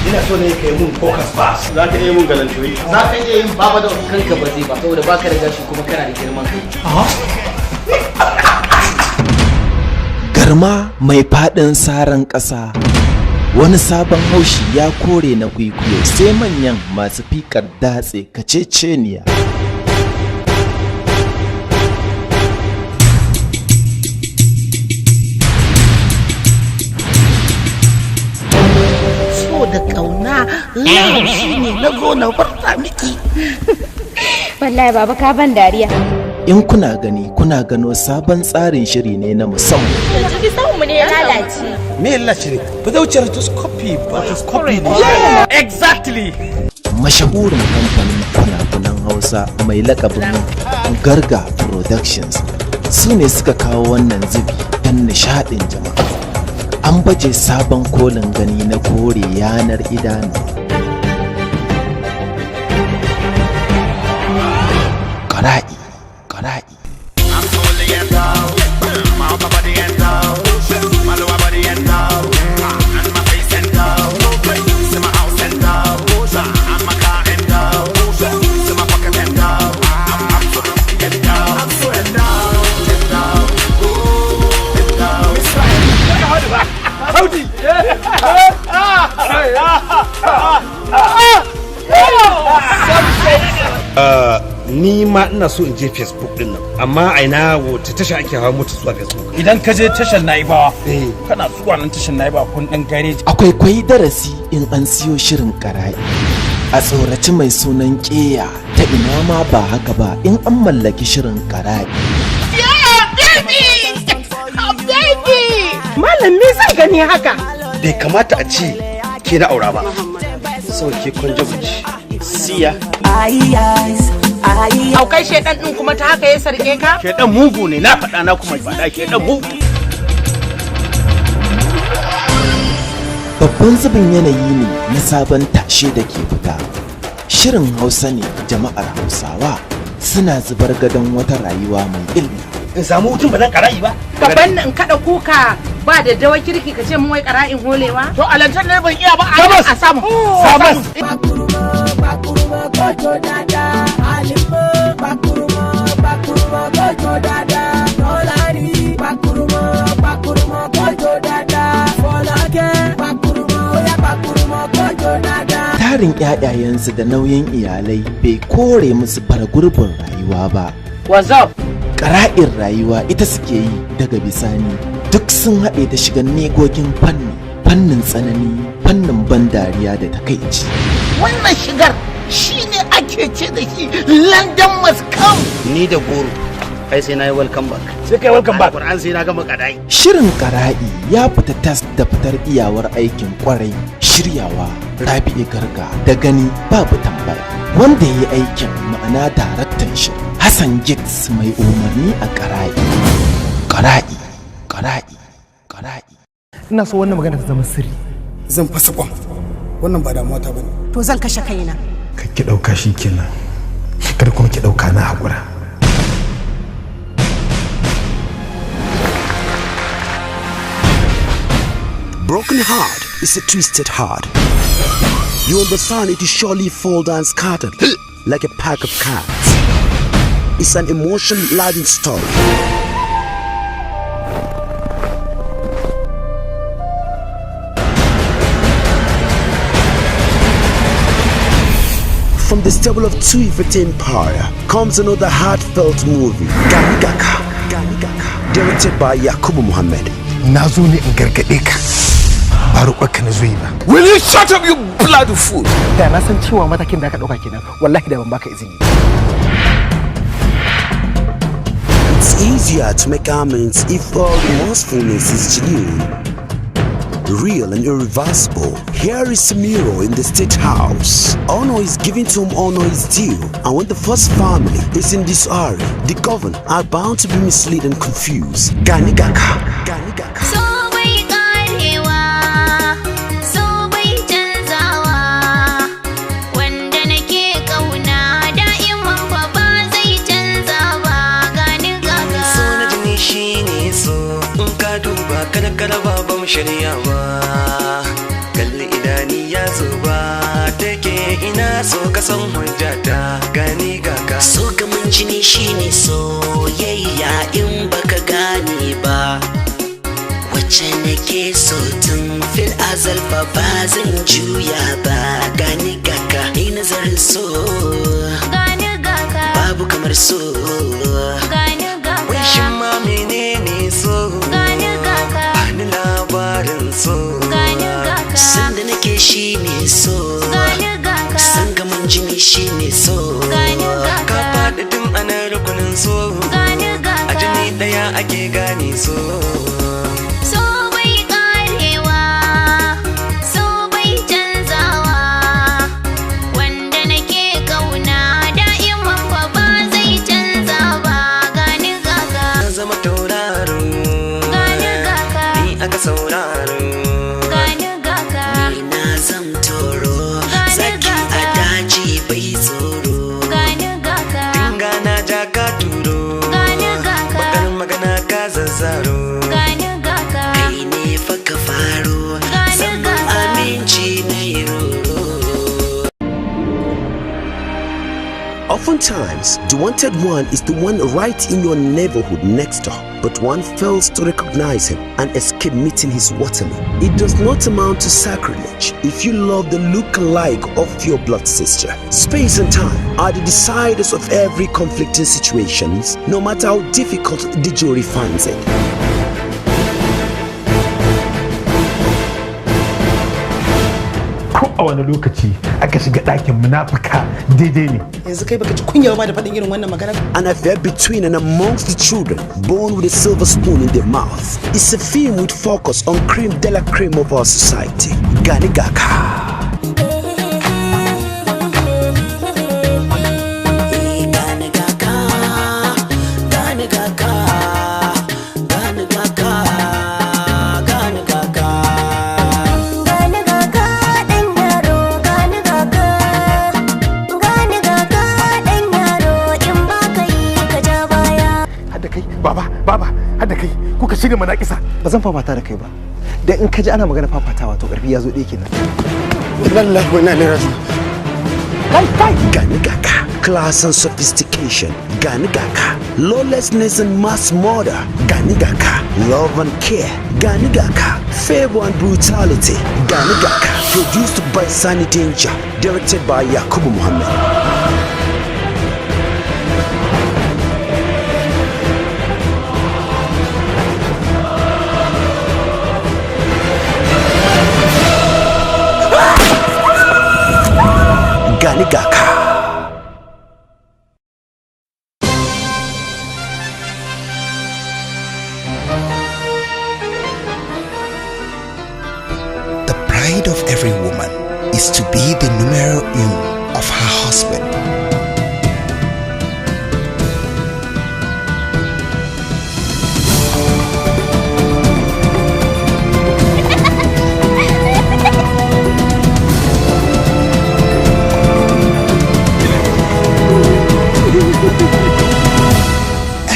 ina so ne kai mun focus pass. Za ka iya mun galantoyi. Za ka iya yin baba da kanka ba zai ba saboda baka da gashi kuma kana da girman kai. Garma mai faɗin saran ƙasa. Wani sabon haushi ya kore na kwikwiyo sai manyan masu fikar datse kaceceniya. So da kauna yau shi ne na zo na farta miki. Wallahi baba ka ban dariya. In kuna gano sabon tsarin shiri ne na musamman. Yanzu samu ne ya lalace. Me ya lalace ne? Ba zai wuce rotoscopy ba. Copy ne. Exactly. Mashahurin kamfanin fina-finan Hausa mai lakabin Garga Productions su ne suka kawo wannan zubi don nishaɗin jama'a. An baje sabon kolin gani na kore yanar idanu. Ƙara'i. Ni ma ina so in je Facebook din nan, amma aina wata tasha ake hawa mota zuwa Facebook. Idan ka je tashar Naibawa, kana zuwa nan tashar Naibawa kun dan gareji. Akwai kwai darasi in an siyo shirin Ƙara'i. A tsoraci mai sunan ƙeya ta ina ma ba haka ba in an mallaki shirin Ƙara'i. Malam me zai gani haka? Bai kamata a ce ke na aura ba. Sau ke kun jabuci. Siya. Aukai shedan din kuma ta haka ya sarke ka? Shedan mugu ne, na faɗa na kuma faɗa shedan mugu. Babban zubin yanayi ne na sabon tashe da ke fita. Shirin Hausa ne jama'ar Hausawa suna zubar gadon wata rayuwa mai ilmi. In samu hutun ba zan Ƙara'i ba. Gaban in kada kuka ba da dawa kirki ka ce mun wai Ƙara'in holewa? To alantar ne ban iya ba A samu. Sabas. Tarin ƴaƴayensu da nauyin iyalai bai kore musu fara gurbin rayuwa ba. Wazaf. Ƙara'in rayuwa ita suke yi daga bisani duk sun haɗe da shigan negogin fannin tsanani, fannin ban dariya da takaici. Wannan shigar shine ake ce da shi London must come. Ni da goro. Ai sai na yi welcome back. Sai kai welcome back. Qur'an sai na gama Ƙara'i. Shirin Ƙara'i ya fita tas da fitar iyawar aikin kwarai, shiryawa Rabilu Garga da gani babu tambaya. Wanda ya yi aikin ma'ana daraktan shirin Hassan Giggs mai umarni a Ƙara'i. Ina so wannan magana ta zama sirri. Zan fasa kwan. Wannan ba damuwa ta bane. To zan kashe kaina. Ka ki dauka shi kenan. Kada kuma ki dauka na hakura. Broken heart is a twisted heart. You understand it is surely fall down scattered like a pack of cards. It's an emotion-laden story. From the stable of Tuifet Empire comes another heartfelt movie, Karangiya, directed by Yakubu Muhammad. Na zo ne in gargade ka. Ba roƙonka na zo yi ba. Will you shut up, you bloody fool? Da na san cewa matakin da aka ɗauka kenan, wallahi da ban baka izini. It's easier to make amends if all remorsefulness is genuine, real and irreversible. Here is Samiro in the State House. Honor is given to whom honor is due, and when the first family is in disarray, the governed are bound to be misled and confused. Karangiya. Kada ba mu shirya ba, kalli idani ya zo ba. ina so ka san hujjata gani gaka. So kaman jini shine soyayya in baka gane ba. Wacce nake so tun fil azal fa ba zan juya ba. Gani gaka ni nazarin so. Gani gaka babu kamar so. Gani gaka Wai shin ma menene so? Gani gaka Bani labarin so. Gani gaka San da nake shine so. Gani gaka San kaman jini shine so. Gani Ka gaka faɗi tun ana rukunin so. Gani gaka A jini ɗaya ake gane so. So bai karewa, so bai canzawa, wanda nake kauna da'iman fa ba zai canza ba. Gani gaka Na zama tauraro. Gani gaka Ni aka sauraro. Gani gaka Ina zam toro. Gani Zaki a gaka daji bai tsoro. Gani gaka Dinga na ja ka turo. Gani gaka Bakar magana ka zazzaro. Gani gaka Kai ne fa ka faro. Gani Zan gaka aminci na yi roro. Oftentimes, the wanted one is the one right in your neighborhood next door, but one fails to recognize him and escape meeting his waterman. It does not amount to sacrilege if you love the look-alike of your blood sister. Space and time are the deciders of every conflicting situations, no matter how difficult the jury finds it. ko a wani lokaci aka shiga ɗakin munafuka daidai ne. Yanzu kai baka ji kunya ba da faɗin irin wannan magana? An affair between and amongst the children born with a silver spoon in their mouth. It's a film with focus on creme de la creme of our society. Gani Gaka. Baba, hada kai kuka shirya manakisa. Ba zan fafata da kai ba. Dan in ka ji ana magana fafatawa to karfi ya zo ɗaya kenan. Wallahi wa inna ilaihi raji'un. Kai Gani Gaka. Class and sophistication. Gani Gaka. Lawlessness and mass murder. Gani Gaka. Love and care. Gani Gaka. Favor and brutality. Gani Gaka. Produced by Sunny Danger. Directed by Yakubu Muhammad. Gani Gaka. The pride of every woman is to be the numero uno of her husband.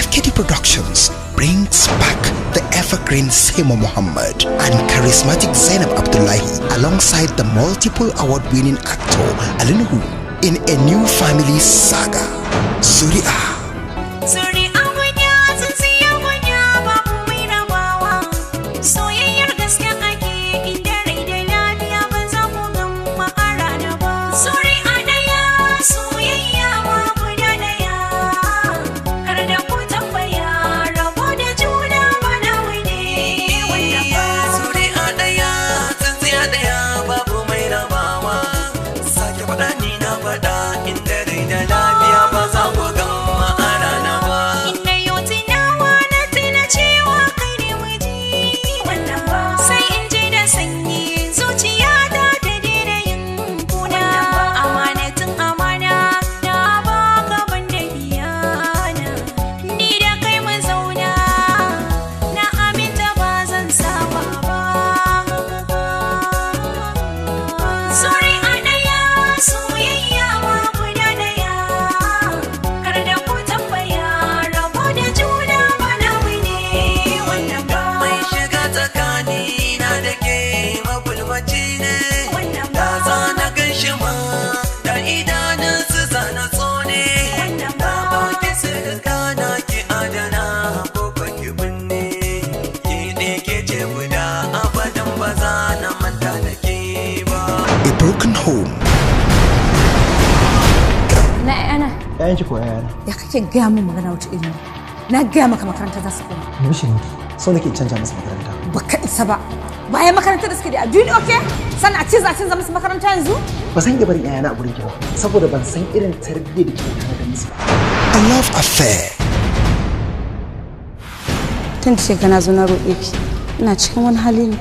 FKD Productions brings back the evergreen Sema Muhammad and charismatic Zainab Abdullahi alongside the multiple award-winning actor Alinuhu in a new family saga, Zuri'a. Inda rai da lafiya ba za ku gama. home. Na ana. Yayin ki ko yana. Ya kake gaya min magana wata iri? Na gaya maka makaranta za su koma. Mishin so nake canja masa makaranta. Baka isa ba. Bayan makaranta da suke da duni okay? Sannan a ce za a canza musu makaranta yanzu? Ba san iya barin yayana a gurin ki ba saboda ban san irin tarbiyyar da kike tare da musu ba. A love affair. Tun da shekara zo na roƙe ki. Ina cikin wani hali ne.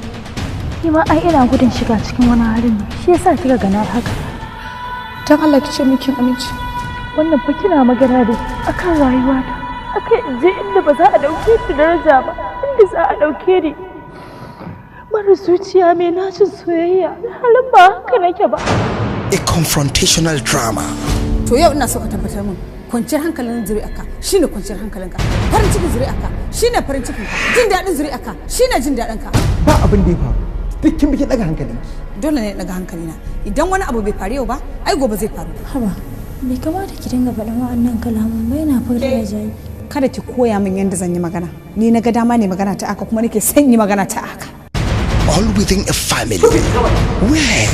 Ni ma ai ina gudun shiga cikin wani halin ne. Shi yasa kika gana haka. Dan Allah ki ce min kin amince. Wannan fa kina magana da akan rayuwa ta. Akai je inda ba za a dauke ki daraja ba. Inda za a dauke ni. Mara zuciya mai nacin soyayya. Halin ba haka nake ba. A confrontational drama. To yau ina so ka tabbatar min kwanciyar hankalin zuri'arka shine kwanciyar hankalinka. Farin cikin zuri'arka shine farin cikinka. Jin daɗin zuri'arka shine jin daɗinka. Ba abin da ya faru. Dukkin biki daga hankalinki. Dole ne daga hankalina. Idan wani abu bai faru yau ba, ai gobe zai faru. Haba, bai kamata ki dinga faɗin wa'annan kalaman ba yana fara da jayi. Kada ki koya min yadda zan yi magana. Ni na ga dama ne magana ta aka kuma nake son yi magana ta aka. All within a family. Where,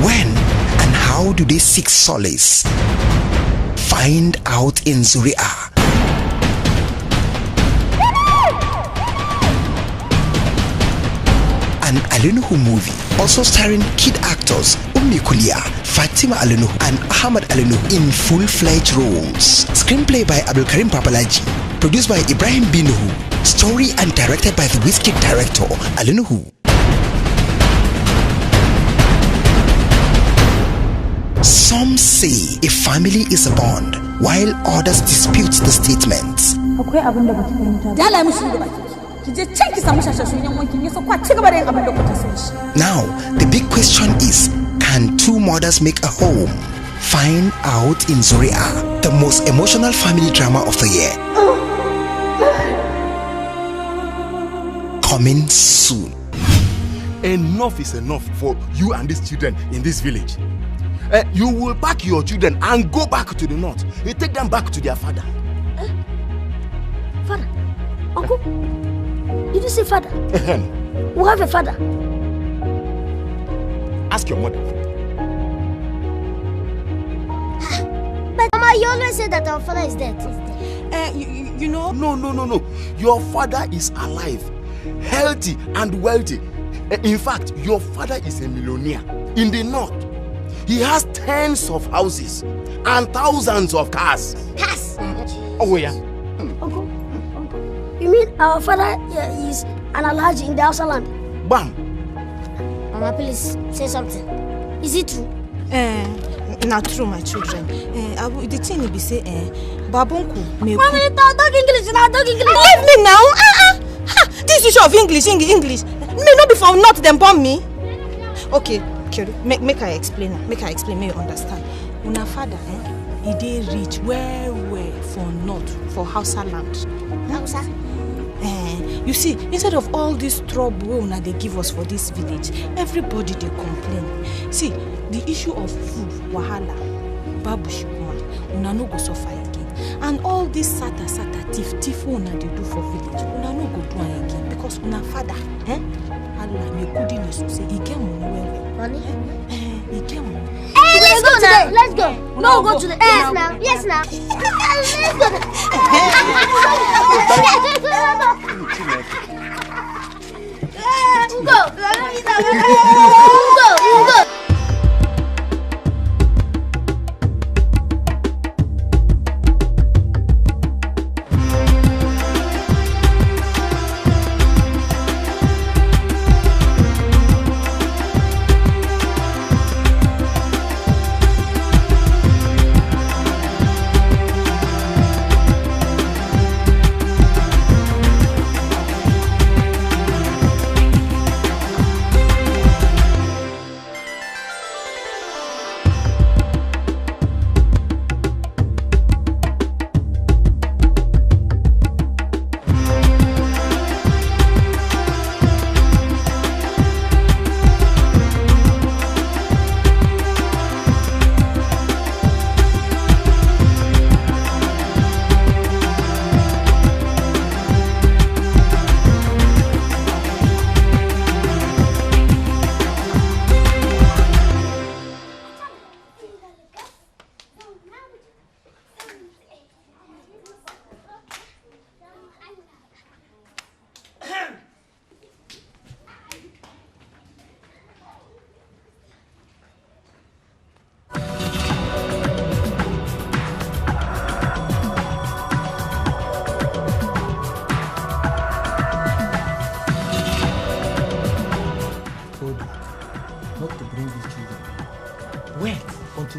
when, and how do they seek solace? Find out in Zuria. An Alinuhu movie, also starring kid actors Ummi Kulia, Fatima Alinuhu, and Ahmad Alinuhu in full-fledged roles. Screenplay by Abdulkarim Papalaji, produced by Ibrahim Binuhu, story and directed by the Whiskey director Alinuhu. Some say a family is a bond, while others dispute the statements. Akwai abin da baki fahimta. Dala mishi da baki. Ki je can ki samu shashashun yan wankin yasa kwa ci gaba da yin abin da kuka so shi. Now, the big question is, can two mothers make a home? Find out in Zuria, the most emotional family drama of the year. Coming soon. Enough is enough for you and these children in this village. You will pack your children and go back to the north. You take them back to their father. Father? Uncle? Did you say father? We have a father. Ask your mother. But Mama, you always say that our father is dead. You know? No. Your father is alive, healthy and wealthy. In fact, your father is a millionaire in the north. He has tens of houses and thousands of cars. Cars? Oh, yeah. Uncle, you mean our father is an Alhaji in the Hausa land? Bam. Mama, please say something. Is it true? Not true, my children. The thing will be say, Babunku, me. Mommy, talk English now, talk English. Leave me now. This issue of English. May not be from not them bomb me. Okay. Make I explain. Make me understand. Una father, he dey rich where for north, for Hausa land. Hausa? You see, instead of all this trouble una they give us for this village, everybody they complain. See, the issue of food, wahala, babushikuma, una no go suffer again. And all this sata thief una they do for village, una no go do am again because una father, Allah me goodness say he get money well. Money? He get money. Hey, let's go now. Let's go. No, go to the yes now. Yes now. Let's go. Go.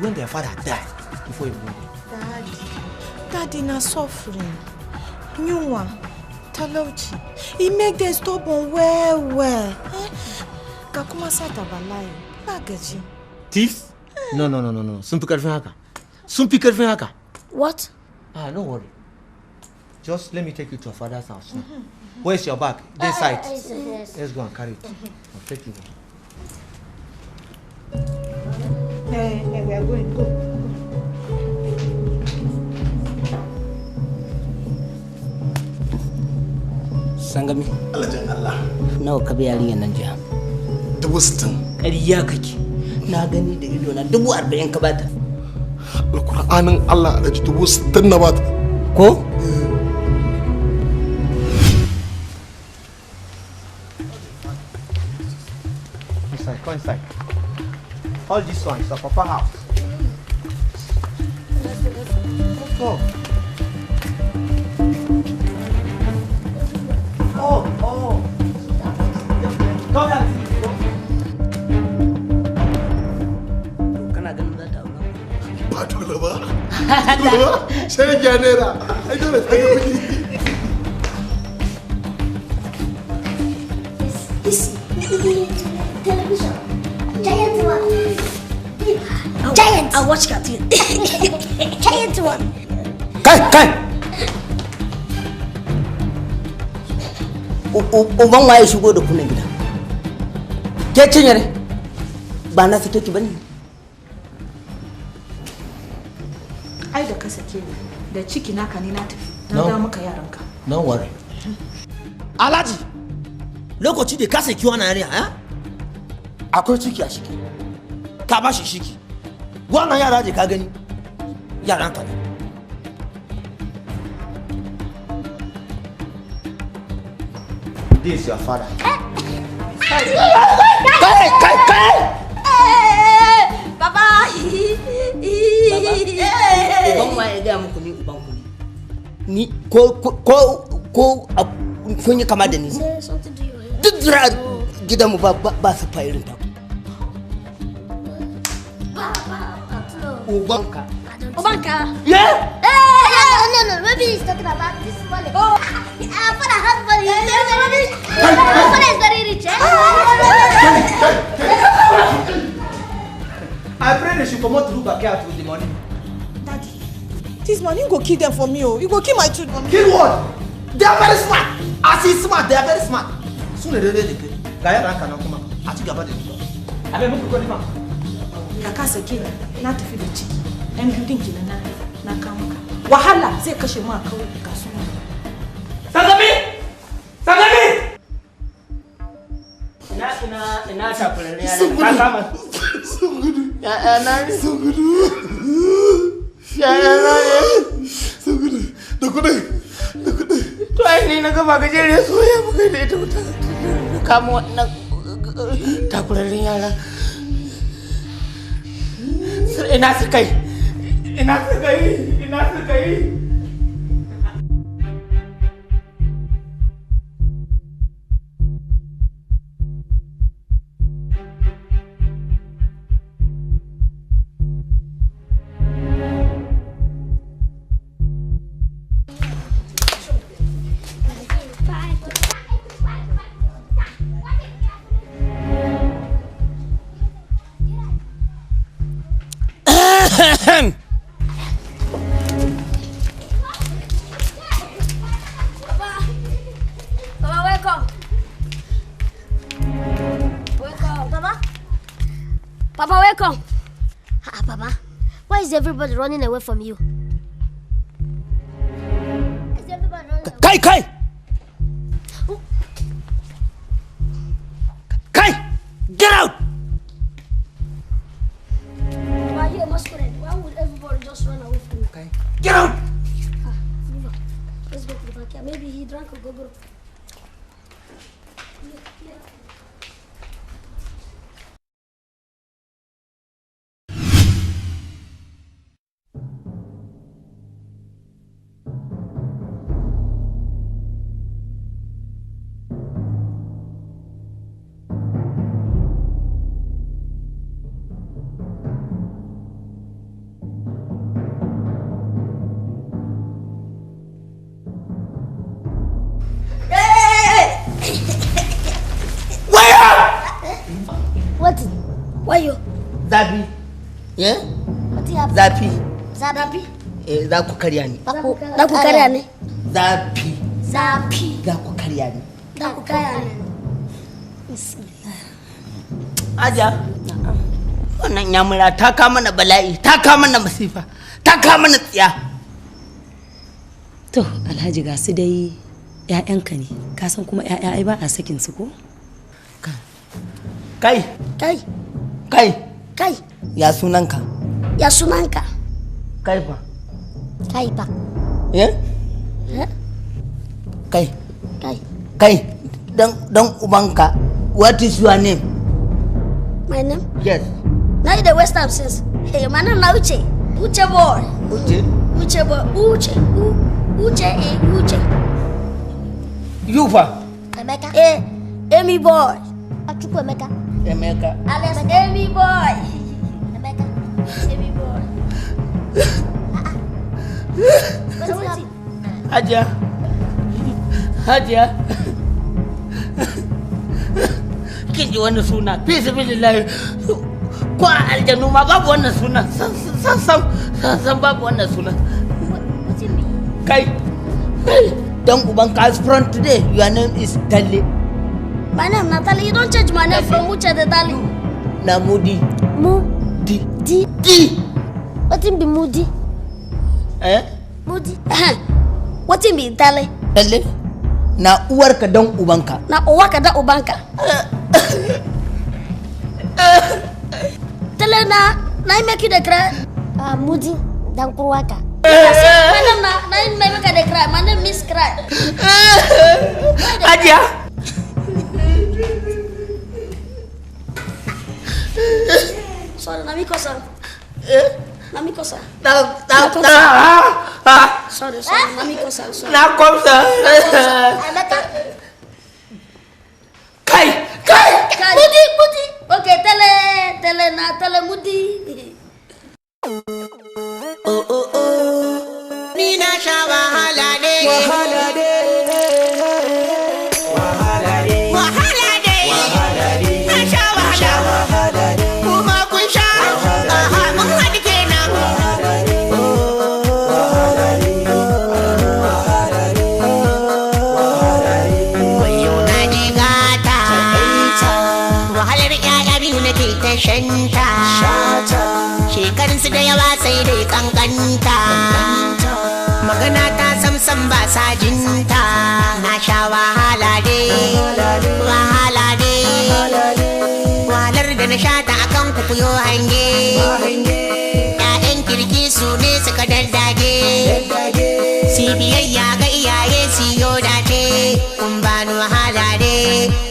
when their father died before he born. Daddy na suffering. Nyuwa, talauci. He make them stubborn well. Kakuma sata balai. Bagaji. Thief? No. Sun fi karfin haka. What? Don't worry. Just let me take you to your father's house. Where's your bag? This side. Yes. Let's go and carry it. I'll take you there. Hey, we are going. Go. Sangami. Allah. Nawa ka biya yarinyar nan jiya? 60. Ƙarya kake. Na gani da ido na 40 ka bata. Alƙur'anin Allah Alhaji 60 na bata. Ko? Go inside. All this one is a papa house. Let's go. Oh. Go down. Kana ganin za ta aura? Ba dole ba. Sai ya nera. Ai dole ta ga kuɗi. This television. Giant one. Giant. I watch cartoon. Giant one. Kai. Uban waye shigo da kunan gida. Ke cinyere. Ba na fito ki bane. Ai da ka sake ni. Da ciki naka ne na tafi. Na ga maka yaranka. Don't worry. Alhaji. Lokaci da ka saki wannan yarinya, akwai ciki a shiki. Ka ba shi shiki. Wannan yara je ka gani. Yaran ka ne. This is your father. Kai! Baba! Uban ma ya gaya muku ni uban ku ne. Ni ko kun yi kama da ni. Duk da gidanmu ba su fa irin ta. Ubanka. Yeah? No. Maybe he's talking about this money. Oh, father has money. Father is very rich. I pray they should come out to look back out with the money. Daddy, this money go kill them for me. You go kill my children. Kill what? They are very smart. As he's smart, they are very smart. Sooner they kill. Gaya ranka na kuma. I think about it. I mean, look at Da ka sake na tafi da ciki. Ɗan biyun ki na kama ka. Wahala zai kashe mu a kawai ga su. Sagami! Ina tafurin yana ka kama. Sun gudu. Da kudai. To ai ni na gaba gajere soyayya muka da ita wuta. Kama wannan takurarren yara. Ina su kai. Baba, wake up. Papa, wake up. Papa, why is everybody running away from you? Is everybody running away? Kai! Get out! Papa, you're a masquerade. Why would everybody just run away from you? Okay. Get out! Let's go to the backyard. Maybe he drank a go-go. zafi eh zafi zafi za ku karya ni za ku karya ne zafi za ku karya ni bismillah aja wannan yamura ta kama na bala'i ta kama na masifa ta kama na tsiya to alhaji ga su dai ƴaƴanka ne ka san kuma ƴaƴa ai ba a sakin su ko kai ya sunanka kai fa kai dan ubanka what is your name my name yes now the west ham says hey my name na uche boy uche you fa Emeka Amy boy Achukwu Emeka alias Amy boy Emeka Amy boy Hajiya kin ji wannan suna fi sabilillahi ko aljanu ma babu wannan suna san babu wannan suna kai dan uban ka front today your name is Talle. My name Natalie. You don't change my name from Uche to Talle. Na Mudi. Di. What in be Mudi? Mudi. What in be Talle? Talle. Na uwarka dan ubanka. Na uwarka dan ubanka. Talle na make you the cry. Mudi dan kurwaka. My name make you the cry. My name Miss Cry. Aja. Sorry, Namiko-san. Namiko-san. Sorry, Namiko-san. Nakomsa. Kai. Mudi. Okay, tell Mudi. Ni na sha wahala ne. Shekarunsu da yawa sai dai kankanta, magana ta samsam ba sajinta. Na sha wahala wahalar da na sha ta akan kukuyo hange. Ƴaƴan kirki su ne suka daddage, si biyayya ga iyaye siyo dace. Kun bani wahala ne,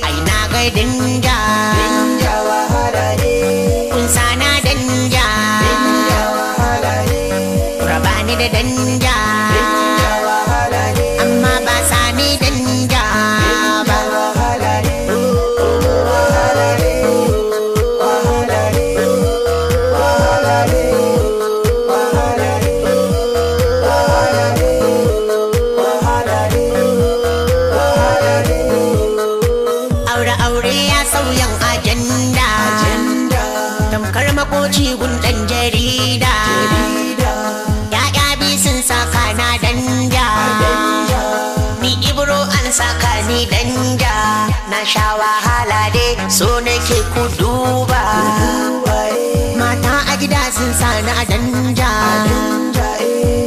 ai na ga dinja. Sana danja, rabani da danja, amma ba sani danja ba. Aure ya sauyan ajanda. Tamkar makoci gundan jarida, ya'ya bi sun saka na danja. Ni Ibro an saka ni danja. Na sha wahala dai so nake ku duba, mata a gida sun sani a danja,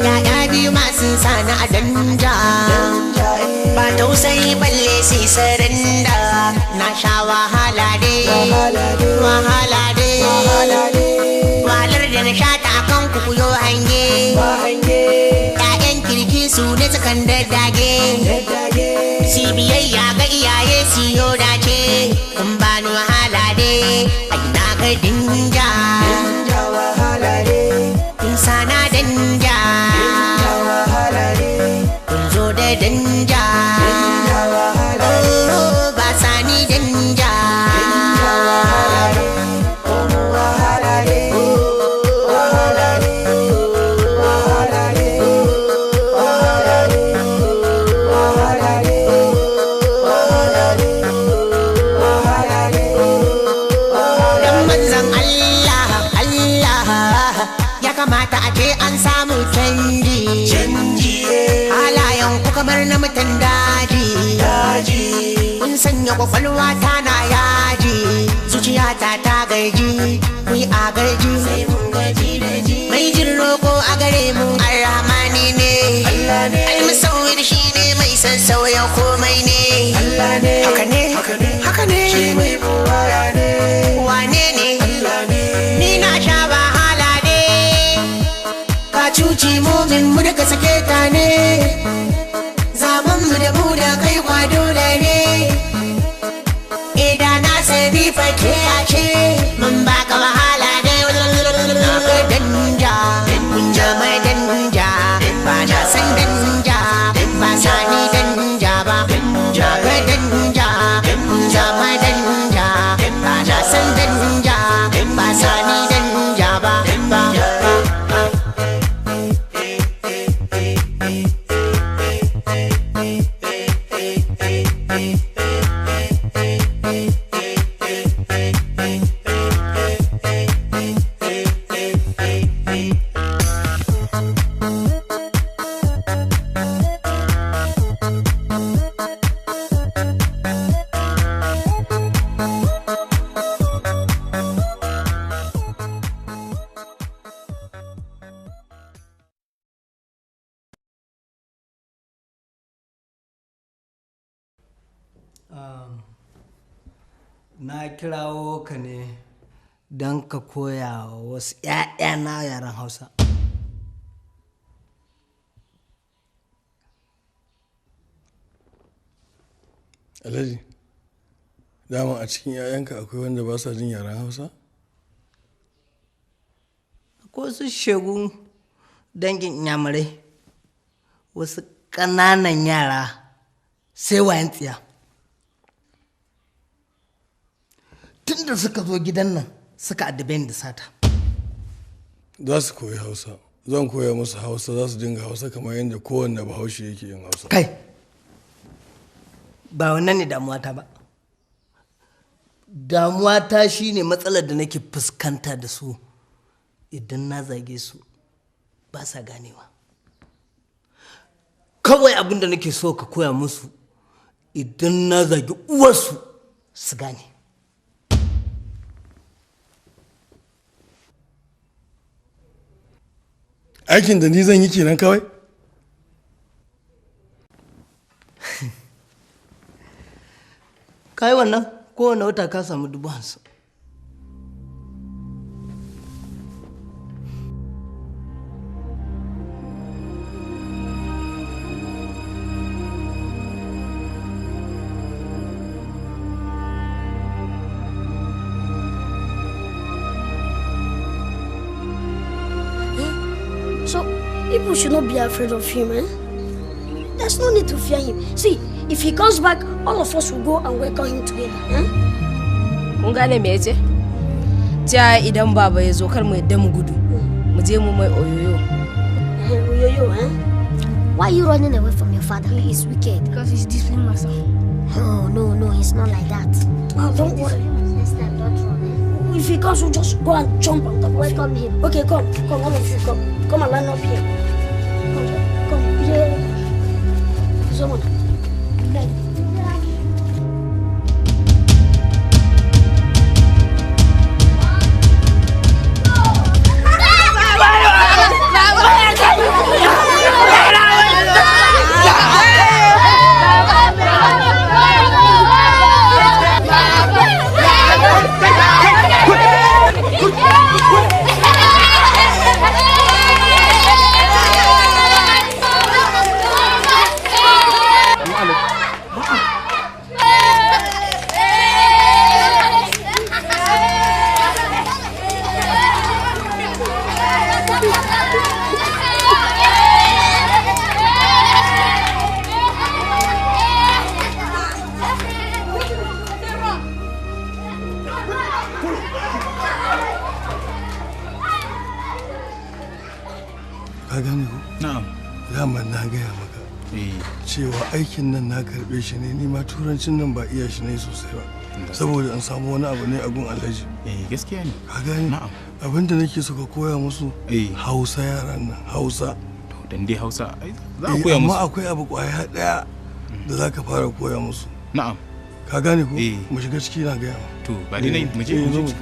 ya'ya biyu ma sun sani a danja. Ba tausayi balle sai saranda. Na sha wahala dai wahalar da na sha ta akan kukuyo hange. Ƴaƴan kirki su ne sukan daddage, si biyayya ga iyaye siyo dace. Kun bani wahala dai ai na ga dinja, kun sana danja, kun zo da danja. Ba sani danja. kamata a ce an samu canji halayen ku kamar na mutan daji kun sanya kwakwalwa ta na yaji zuciyata ta gaji ku yi a garji mai jin roko a gare mu arhamani ne almusawir shi ne mai sassauya komai ne haka ne haka ne wane ne ni na sha wahala ne ka cuci mumin mu daga sake ta ne zaman mu da mu da kai kwado da ne idan na sani fake a ce mun baka wahala ne ka danja danja mai danja ba na san danja ba sani danja ba ka danja danja mai danja ba na san danja ba sani danja ba na kirawo ka ne don ka koya wasu 'ya'yana yaren hausa. Alhaji, dama a cikin 'ya'yanka akwai wanda ba sa jin yaren hausa? Akwai wasu shegu dangin inyamurai, wasu ƙananan yara sai wayan tsiya. Tun da suka zo gidan nan suka addabe ni da sata. Za su koyi hausa, zan koya musu hausa, za su dinga hausa kamar yadda kowanne bahaushe yake yin hausa. Kai, ba wannan ne damuwata ba. Damuwata shine matsalar da nake fuskanta da su idan na zage su ba sa ganewa. Kawai abin da nake so ka koya musu idan na zage uwarsu su gane. Aikin da ni zan yi kenan kawai? Kai wannan kowane wata ka samu 50,000. So, people should not be afraid of him, eh? There's no need to fear him. See, if he comes back, all of us will go and welcome him together, eh? Kun gane me yace? Ja idan baba ya zo kar mu yadda mu gudu. Mu je mu mai oyoyo. Oyoyo, eh? Why are you running away from your father? He is wicked. Because he's disciplining my son. No, he's not like that. Oh, don't worry. Next time, don't run, eh? If he comes, we'll just go and jump on top of him. Welcome him. Okay, come, all of you, come. Come and line up here. Come, yeah. Someone. cewa aikin nan na karbe shi ne, ni ma turancin nan ba iya shi ne sosai ba, saboda an samu wani abu ne a gun alhaji. Gaskiya ne. Ka gani? abinda nake so ka koya musu hausa yaran nan hausa dan dai hausa za a koya musu amma akwai abu kwaya daya da za ka fara koya musu. Na'am. Ka gane ko mu shiga ciki na gaya to ba dai nai mu je mu je.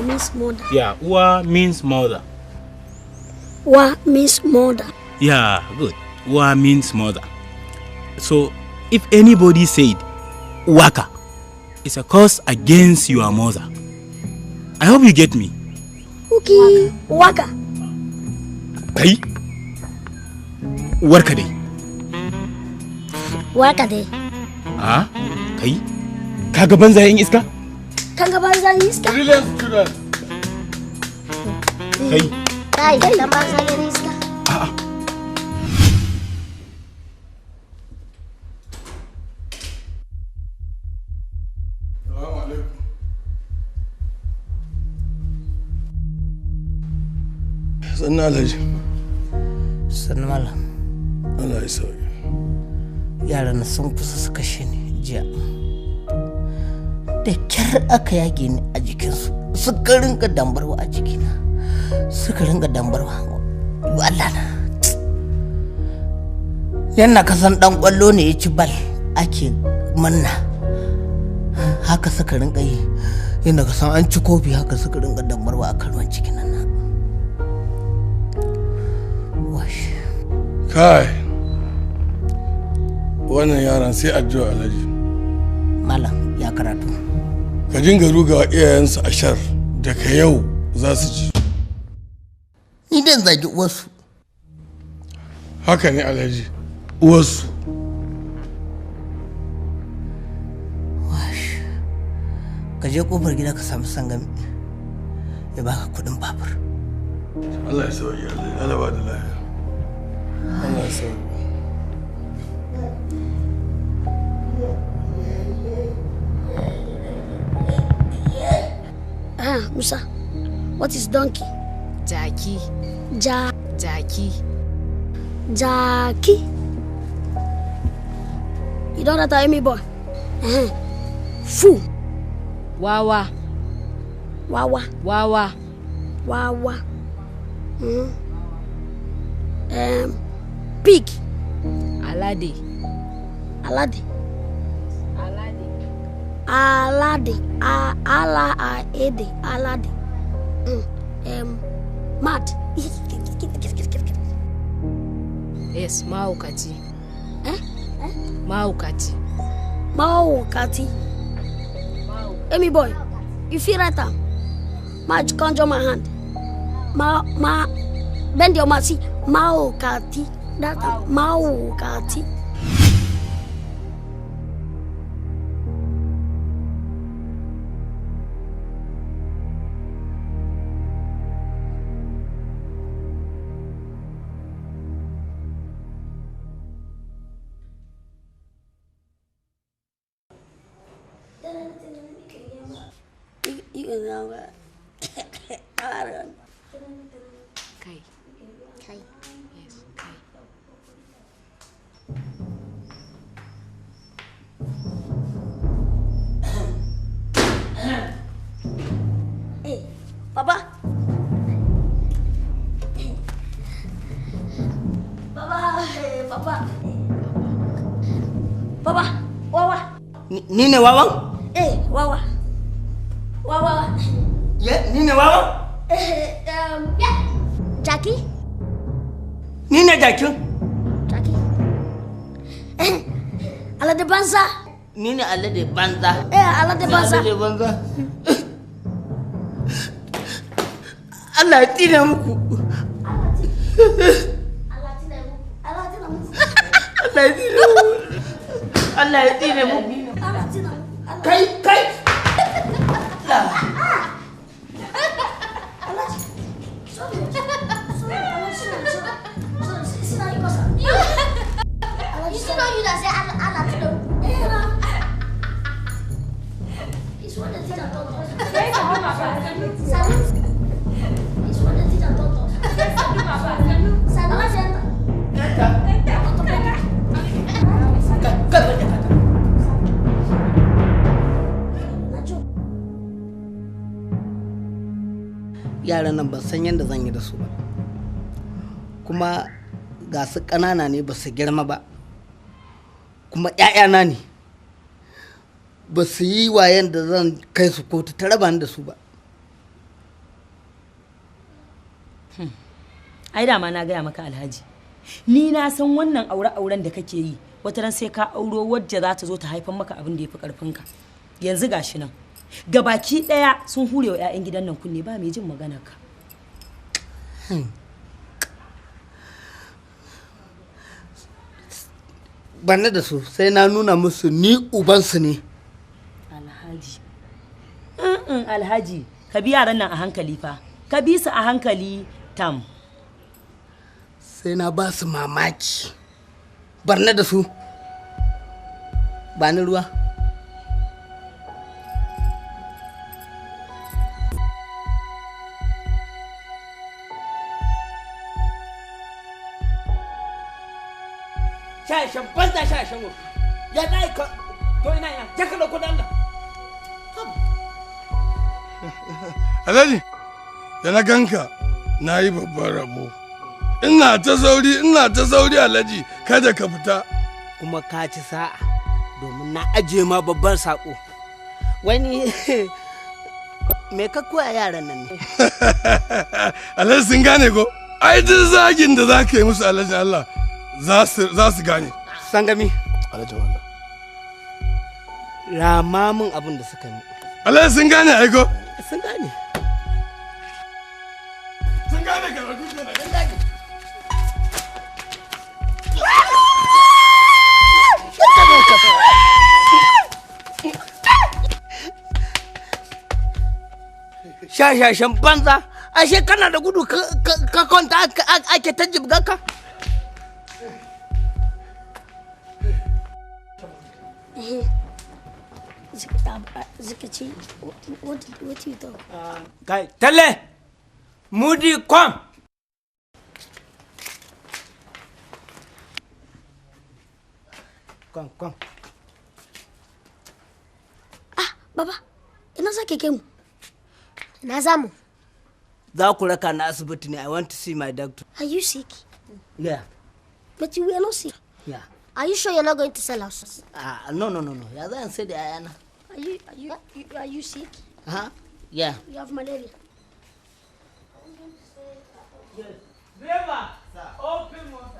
Means mother. Yeah, Uwa means mother. Wa means mother. Yeah, good. Uwa means mother. So, if anybody said Waka, it's a curse against your mother. I hope you get me. Okay. Waka. Kai? Warka dai. Waka dai. Ah? Kai? Kaga banzayen iska? Kaga banzayen iska? Brilliant student. Kai. Kai, dan banzayen iska. A'a. Sannu Alhaji. Sannu Malam. Allah ya sauke. Yaran sun kusa su kashe ni jiya. Da kyar aka yage ni a jikinsu. Suka ringa dambarwa a jikina. Suka ringa dambarwa. Allah na. Yana kasan dan kwallo ne ya ci bal ake manna. Haka suka ringa yi. Yana kasan an ci kofi haka suka ringa dambarwa a karuwan cikin nan. Kai, wannan yaran sai addu'a Alhaji. Malam ya karatu. Ka dinga rugawa iyayensu a shar daga yau za su ji. Ni dan zagi uwarsu. Haka ne Alhaji, uwarsu. Ka je kofar gida ka samu sangami ya baka kudin babur. Allah ya sauke Alhaji, Allah ba da lafiya. Allah ya sauke. Musa, what is donkey? Jaki. Jaki. Jaki. You don't have to tell me, boy. Fool. Wawa. Wawa. Wawa. Wawa. Pig. Alade. Alade. Alade. Alade. Alade. Mad. Yes, Maukati. Maukati. Maukati. Amy boy, you feel right now? Conjure my hand. Bend your mouth. See, Maukati. That Maukati. Kai. Kai. Yes, Kai. Hey, Papa. Papa. Wawa. Ni ne wawan? Wawa. Wawa. Ni ne wawan? Jaki. Ni ne jakin? Jaki. Alade banza. Ni ne alade banza. Alade banza. Alade banza. Allah ya tsine muku. Allah ya tsine muku. Kai. Yaran nan ban san yadda zan yi da su ba, kuma ga su ƙanana ne ba su girma ba, kuma ‘ya'yana ne ba su yi wayan da zan kai su kotu ta raba ni da su ba. Ai dama na gaya maka Alhaji, ni na san wannan aure-auren da kake yi wata ran sai ka auro wadda za ta zo ta haifar maka abin da ya fi ƙarfinka. Yanzu gashi nan gabaki ɗaya sun hure wa 'ya'yan gidan nan kunne, ba mai jin maganar ka. Banne da su sai na nuna musu ni ubansu ne. Alhaji Alhaji, ka bi yaran nan a hankali fa, ka bi su a hankali tam. Sai na ba su mamaki. Barna da su, ba ni ruwa. Shashen banza shashen wofi, ya dai ka to ina ya jaka da kudin da. Alhaji, da na ganka na yi babban rabo. Ina ta sauri Alhaji, kada ka fita. Kuma ka ci sa'a domin na ajiye ma babban sako. Wani me ka koya yaran nan ne? Alhaji sun gane ko? Ai duk zagin da za ka yi musu Alhaji Allah za su gane. Sangami. Alhaji wannan. Rama min abin da suka yi. Alhaji sun gane aiko? Sun gane. Sun gane karatu kenan. Sun gane. Shashashan banza, ashe kana da gudu ka kwanta ake ta jibgaka? Zikachi, what do you talk? Guy, Telle! Moody, come! Come. Ah, Baba, ina za keke mu? Na zamu. Za ku raka na asibiti ne. I want to see my doctor. Are you sick? Yeah. But you are not sick. Yeah. Are you sure you're not going to sell us? No. Ya zan sai da ayana. Are you sick? Huh? Yeah. You have malaria. Yes. Driver, open water.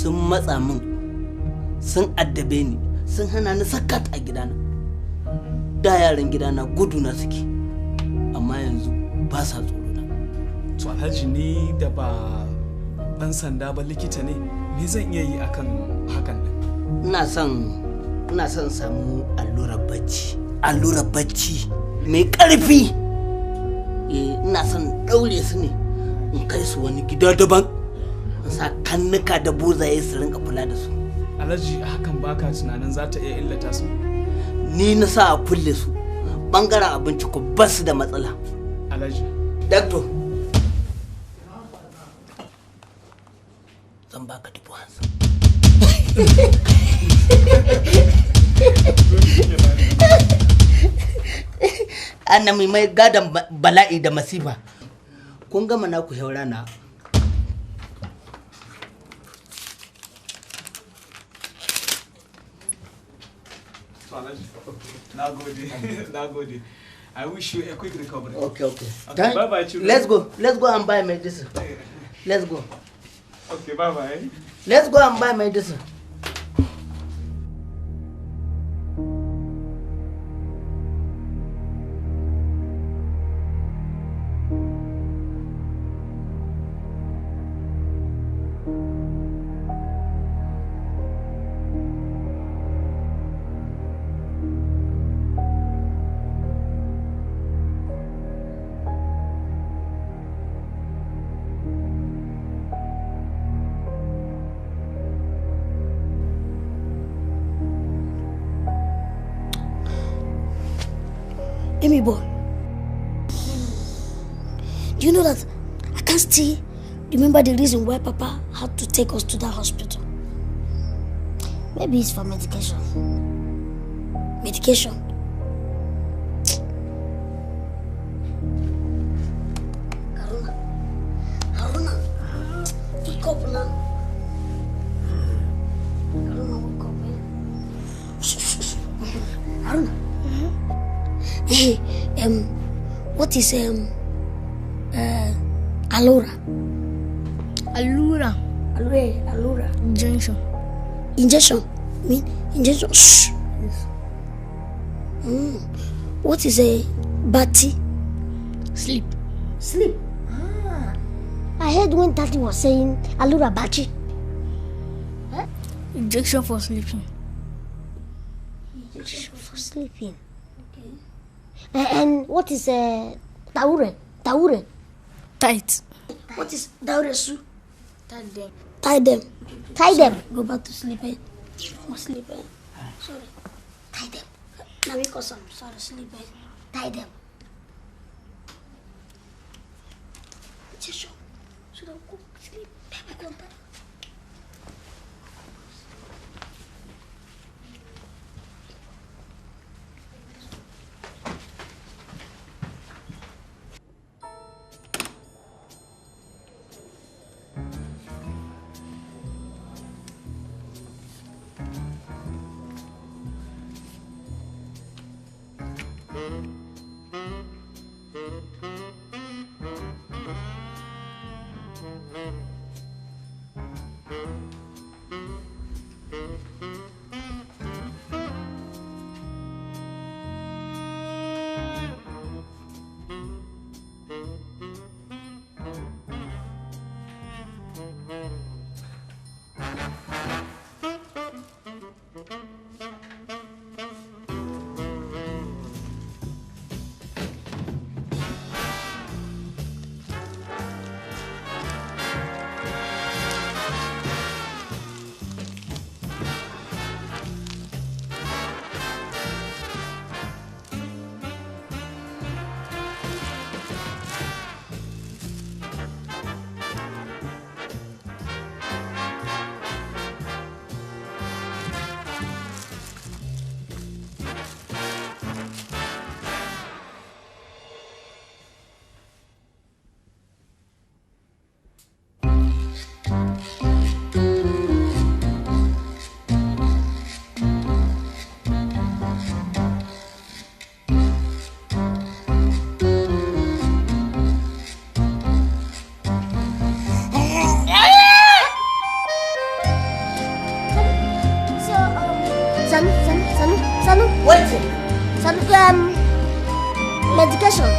Sun matsa min, sun addabe ni, sun hana ni sakat a gidana. Da yaran gidana gudu na suke, amma yanzu ba sa tsoro na. To Alhaji, ni da ba ɗan sanda ba likita ne, me zan iya yi akan hakan din? Ina son samu allurar bacci mai ƙarfi. Ina son ɗaure su ne in kai su wani gida daban. Sa kannuka da buzaye su rinka kula da su. Alhaji, hakan baka tunanin za ta iya illata su? Ni na sa a kulle su, bangaren abinci ko ba su da matsala. Alhaji. Doctor. Zan baka $50. Ana mai gadon bala'i da masifa. Kun gama naku haura na. Nagode. I wish you a quick recovery. Okay. Bye bye, children. Let's go and buy medicine. Let's go. Okay, bye bye. Let's go and buy medicine. Amy boy, do you know that I can't still remember the reason why Papa had to take us to that hospital? Maybe it's for medication. Medication? Haruna, wake up now. Haruna, wake up. Haruna. Hey, what is Allura? Allura. Injection. Injection. Shh. What is Bati? Sleep. I heard when Tati was saying Allura Bachi. Huh? Injection for sleeping. Injection for sleeping. And what is Taure? Tight. What is Dauresu? Tie them. Tie them. Go back to sleeping. Sleep. Sorry. Tie them. Now because I'm sorry, sleeping. Tie them. Just show. So don't go sleep. Medication.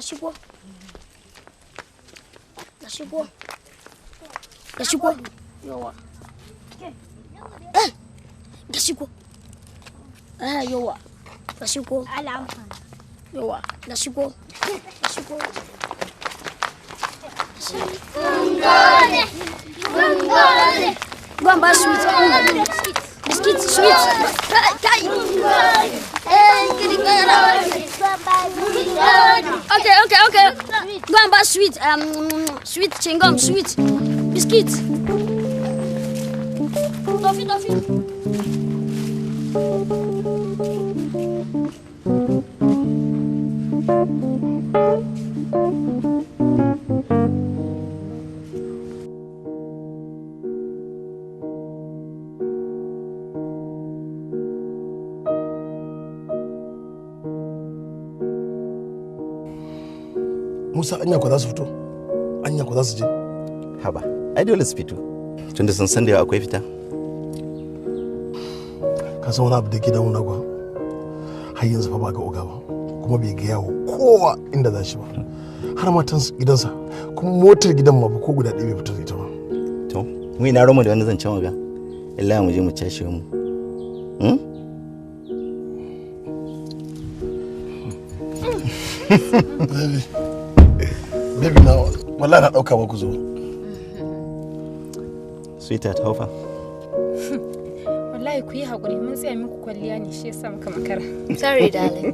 shigo. Ka shigo. Ka shigo. Yawa. Ka shigo. Yawa. Ka shigo. Yawa. Ka shigo. Ka shigo. Gungone. Go and buy sweets. Biscuits, sweets. Okay. Go and buy sweets. Sweet chewing gum, sweet biscuits. Toffee. Musa, anya ko za su fito? Anya ko za su je? Haba, ai dole su fito. Tunda sun san da yau akwai fita. Ka san wani abu da gidan na gwa. Har yanzu fa ba ga oga ba. Kuma bai ga yawo kowa inda za shi ba. Har matan gidansa kuma motar gidan ma ba ko guda ɗaya bai fito da ita ba. To, mu ina roma da wani zancen oga. Illa mu je mu cashe mu. Baby na wallahi na dauka muku zo. Sweetheart, how far? Wallahi ku yi hakuri mun tsaya muku kwalliya ne shi yasa muka makara. Sorry darling.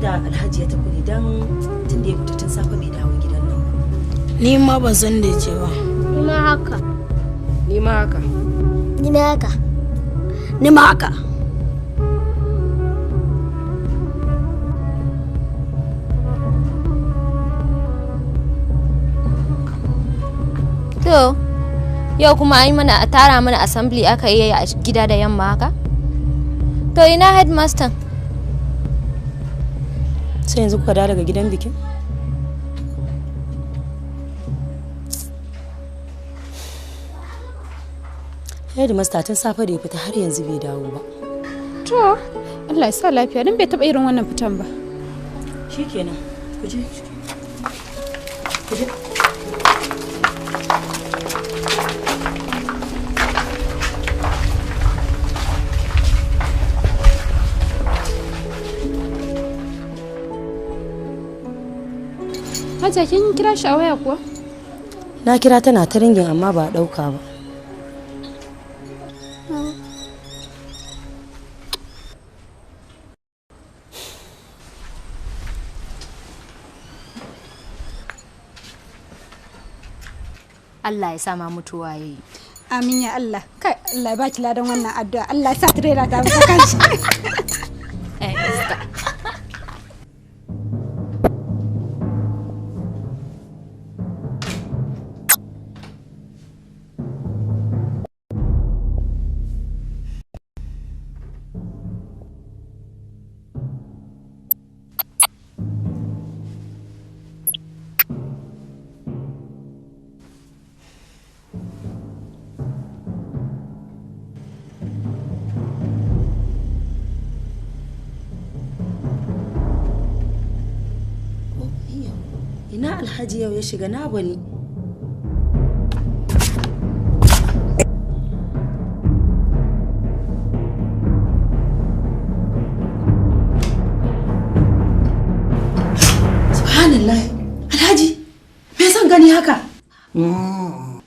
Alhaji ya tafi idan tun da ya fita tun safe bai dawo gidan nan. Ni ma ba san da ce ba. Ni ma haka. To, yau kuma ai mana a tara mana assembly aka yi a gida da yamma haka? To ina headmaster? Sai yanzu kuka dawo daga gidan bikin? Headmaster tun safe da ya fita har yanzu bai dawo ba. To, Allah ya sa lafiya don bai taɓa irin wannan fitan ba. Shikenan, ku je. Hajiya kin kira shi a waya kuwa? Na kira tana ta ringin amma ba a ɗauka ba. Allah ya sa ma mutuwa yayi. Amin ya Allah. Kai Allah ya baki ladan wannan addu'a. Allah ya sa tirela ta mutu kanshi. Ina Alhaji yau ya shiga na bani. Waye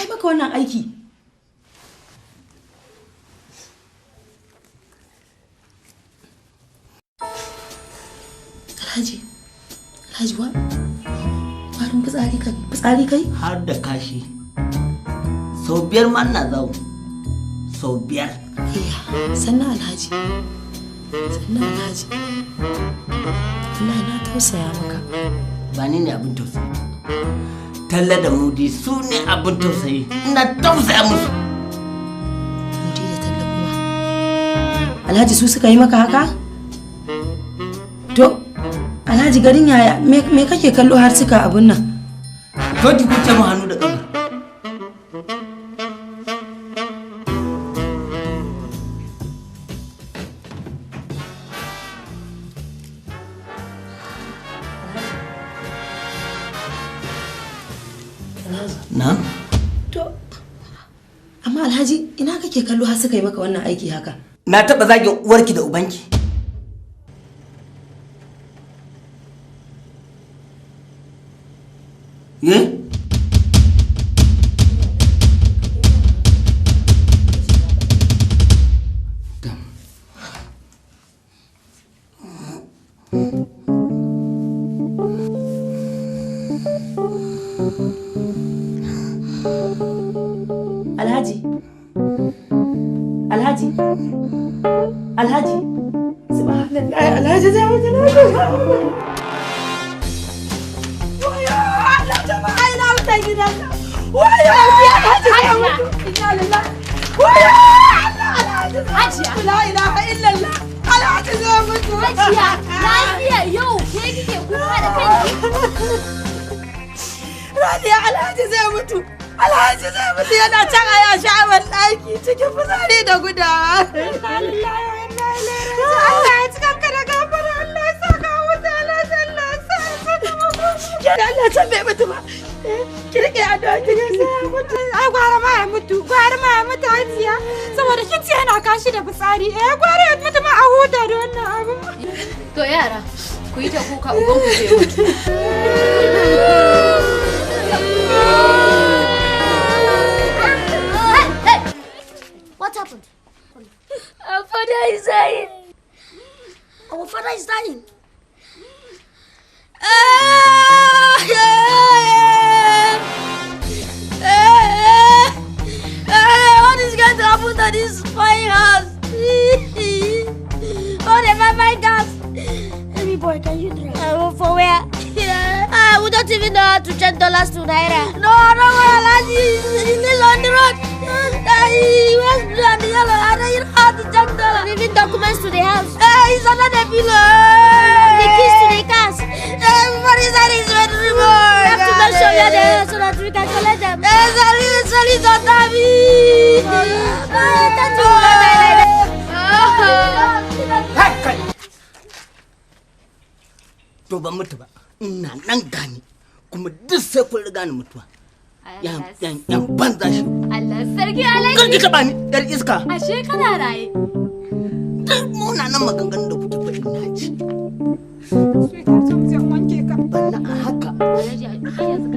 maka wannan aiki? Alhaji wa? Warin fitsari kai? Har da kashi. Sau 5 ma na zawo. Sau 5. Sannan Alhaji. Allah na tausaya maka. Ba ni ne abin tausayi. Talla da Mudi su ne abin tausayi. Ina tausaya musu. Mudi da Talla kuma. Alhaji su suka yi maka haka? To, Alhaji garin yaya me kake kallo har suka abun nan? To ki kuce mu hannu da kafa. Na? To, amma Alhaji ina kake kallo har suka yi maka wannan aiki haka? Na taɓa zage uwarki da ubanki. Ye? Alhaji subhanallah Alhaji zai mutu waya Allah jama'a ina wuta gidanka waya Alhaji zai mutu inna lillahi waya Allah Alhaji la ilaha illallah Alhaji zai mutu Hajiya lafiya yau ke kike kuka da kanki Radiya Alhaji zai mutu Alhaji zai mutu yana can a yashi a ɗaki cikin fitsari da gudawa. Allah ya cikin ka da gafara Allah ya saka wuta Allah ya sa ya Allah can bai mutu ba. Ki rike addu'a ki ga sai ya mutu. Ai gwara ma ya mutu Hajiya saboda kin ce yana kashi da fitsari gwara ya mutu ma a huta da wannan abu. To yara ku yi ta kuka uban ku zai mutu. What happened? Our father is dying. Our father is dying. What is going to happen to this fine house? Oh, they might find us. Baby boy, can you drive? For where? We don't even know how to change dollars to naira. No, Alhaji. He lives on the road. He was blue and yellow. I don't know how to change dollars. Leaving documents to the house. He's under the pillow. The keys to the cars. Everybody said he's ready to remove. We have to make sure you're there so that we can collect them. To ban mutu ba, ina nan gani kuma duk sai kun riga ni mutuwa. Yan banza shi. Allah sarki Alhaji. Kan ki taba ni, yar iska. Ashe kana raye. Duk munanan maganganun da kuke faɗi na ji. Bana a haka.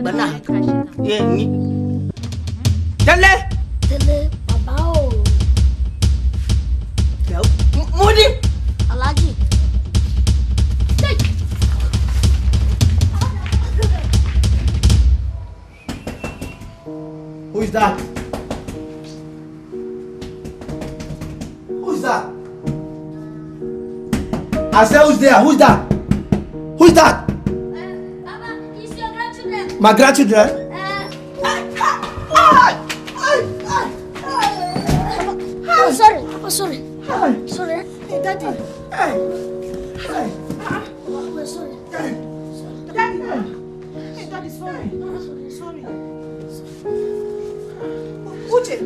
Bana a haka. Ni. Talle! Talle, babao. Mudi! Alhaji. Who is that? Who is that? I said, who's there? Who's that? Who is that? Baba, it's your grandchildren. My grandchildren? Oh, sorry. Papa, sorry. Sorry. Hey, Daddy. We're sorry. Daddy. Hey, Daddy, sorry. Sorry. Uche.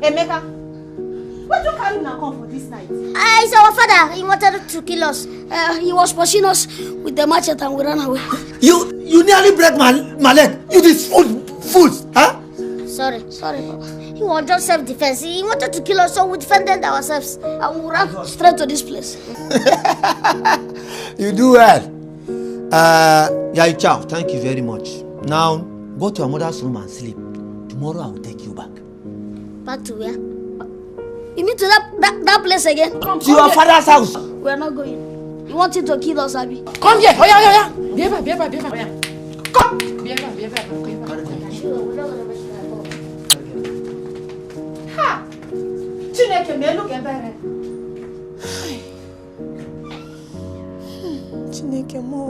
Emeka. What you carry now come for this night? It's our father. He wanted to kill us. He was pushing us with the machete and we ran away. You nearly break my leg. You this fools, huh? Sorry, Papa. He was just self-defense. He wanted to kill us, so we defended ourselves. And we ran straight to this place. You do well. Yai Chow, thank you very much. Now, Go to your mother's room and sleep. Tomorrow I will take you back. Back to where? You mean to that place again? To your father's house. We are not going. You want him to kill us, Abi? Come here. Oh yeah. Behave. Come. Behave. Ha! Chineke me look ebere. Chineke mo.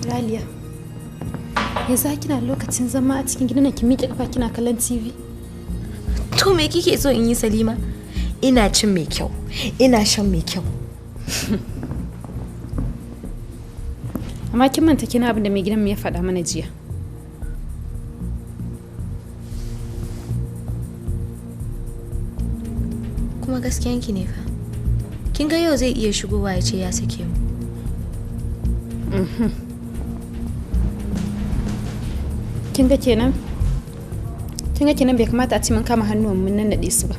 Raliya, yanzu kina lokacin zama a cikin gidan ki miƙe kafa kina kallon TV? To me kike so in yi, Salima? Ina cin mai kyau, ina shan mai kyau. Amma kin manta kina abin da mai gidan mu ya faɗa mana jiya. Kuma gaskiyanki ne fa. Kin ga yau zai iya shigowa ya ce ya sake mu. Kin ga kenan bai kamata a ci mun kama hannuwan mun nan nade su ba.